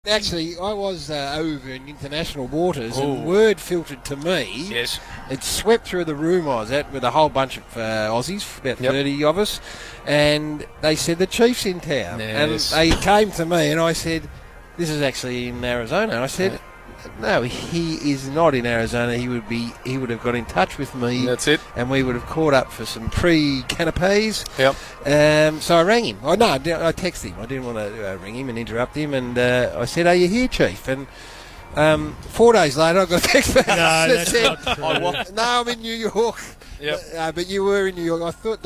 Actually, I was over in international waters, and word filtered to me. Yes. It swept through the room I was at with a whole bunch of Aussies, about 30 of us, and they said the Chief's in town. Yes. And they came to me, and I said, "This is actually in Arizona." And I said, "No, he is not in Arizona. He would have got in touch with me. That's it. And we would have caught up for some pre-canapes." Yep. So I rang him. I texted him. I didn't want to ring him and interrupt him. And I said, "Are you here, Chief?" And 4 days later, I got a text back. No, that that's said, not true. "No, I'm in New York." Yep. But you were in New York. I thought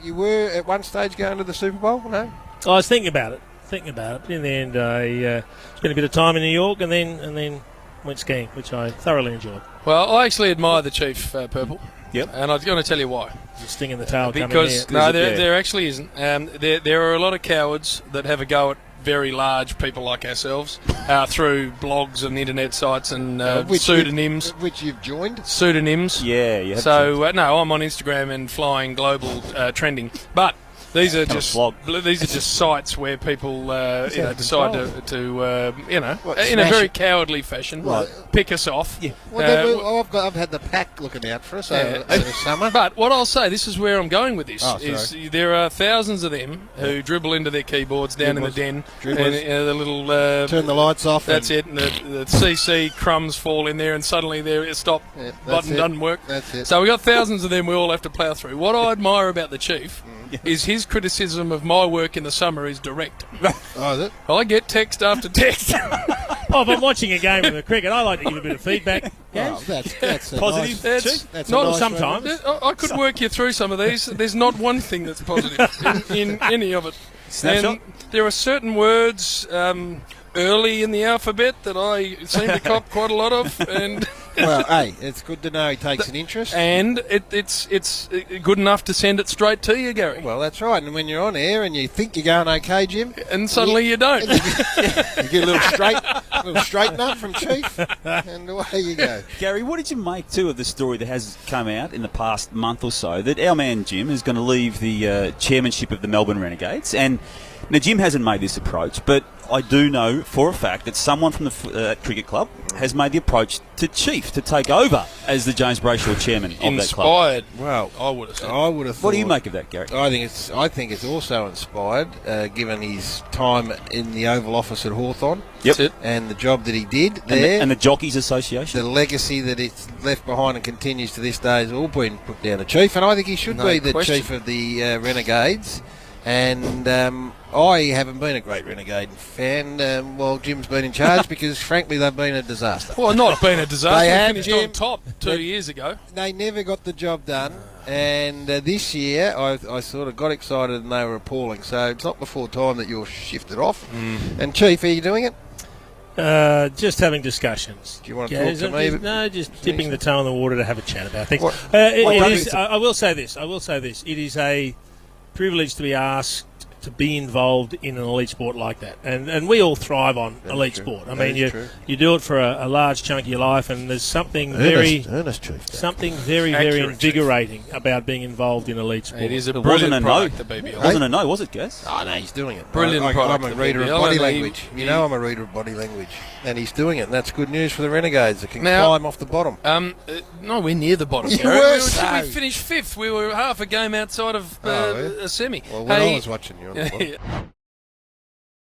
you were at one stage going to the Super Bowl. No. I was thinking about it. In the end, I spent a bit of time in New York and then went skiing, which I thoroughly enjoyed. Well, I actually admire the Chief, Purple. Yep. And I'm going to tell you why. There's a sting in the tail Because coming here. no, there actually isn't. There are a lot of cowards that have a go at very large people like ourselves through blogs and internet sites and pseudonyms. Which you've joined? Pseudonyms. Yeah, you have. So no, I'm on Instagram and flying global trending, but. These are just sites where people decide to in a very cowardly fashion pick us off. Yeah. Well, I've had the pack looking out for us over the summer. But what I'll say, this is where I'm going with this, is there are thousands of them who dribble into their keyboards down in the den, and the little turn the lights off. That's it. And the CC crumbs fall in there, and suddenly their stop button doesn't work. That's it. So we got thousands of them. We all have to plough through. What I admire about the Chief. Is his criticism of my work in the summer is direct. Oh, is it? I get text after text. If I'm watching a game of the cricket, I like to give a bit of feedback. Oh, that's positive. That's not nice sometimes. I could work you through some of these. There's not one thing that's positive in any of it. Snapshot. And there are certain words early in the alphabet that I seem to cop quite a lot of, and. Well, hey, it's good to know he takes an interest. And it's good enough to send it straight to you, Garry. Well, that's right. And when you're on air and you think you're going okay, Jim, and suddenly you don't. You get a little straighten up from Chief, and away you go. Garry, what did you make too of the story that has come out in the past month or so that our man Jim is going to leave the chairmanship of the Melbourne Renegades? And now Jim hasn't made this approach, but I do know for a fact that someone from the cricket club has made the approach to Chief to take over as the James Brayshaw chairman of that club. Inspired. Well, I would have said. thought. What do you make of that, Garry? I think it's also inspired, given his time in the Oval Office at Hawthorn. Yep. That's it. And the job that he did there. And the Jockeys Association. The legacy that it's left behind and continues to this day has all been put down to Chief. And I think he should be the chief of the Renegades. And I haven't been a great Renegade fan while Jim's been in charge because, frankly, they've been a disaster. Well, not been a disaster. They have, finished Jim. on top 2 years ago. They never got the job done. And this year, I sort of got excited and they were appalling. So it's not before time that you're shifted off. And, Chief, are you doing it? Just having discussions. Do you want to talk to me? No, just dipping the toe in the water to have a chat about things. I will say this. It is a privilege to be asked to be involved in an elite sport like that, and we all thrive on elite sport. I mean, you do it for a large chunk of your life, and there's something Earnest, Chief. something very invigorating about being involved in elite sport. It is a brilliant product, the BBL. Wasn't a no, was it, Gus? Oh, no, he's doing it. Brilliant product. I'm a reader of body language. You know I'm a reader of body language. And he's doing it, and that's good news for the Renegades that can climb off the bottom. No, we're near the bottom. We finished fifth. We were half a game outside of a semi. Well, when I was watching you on the bottom.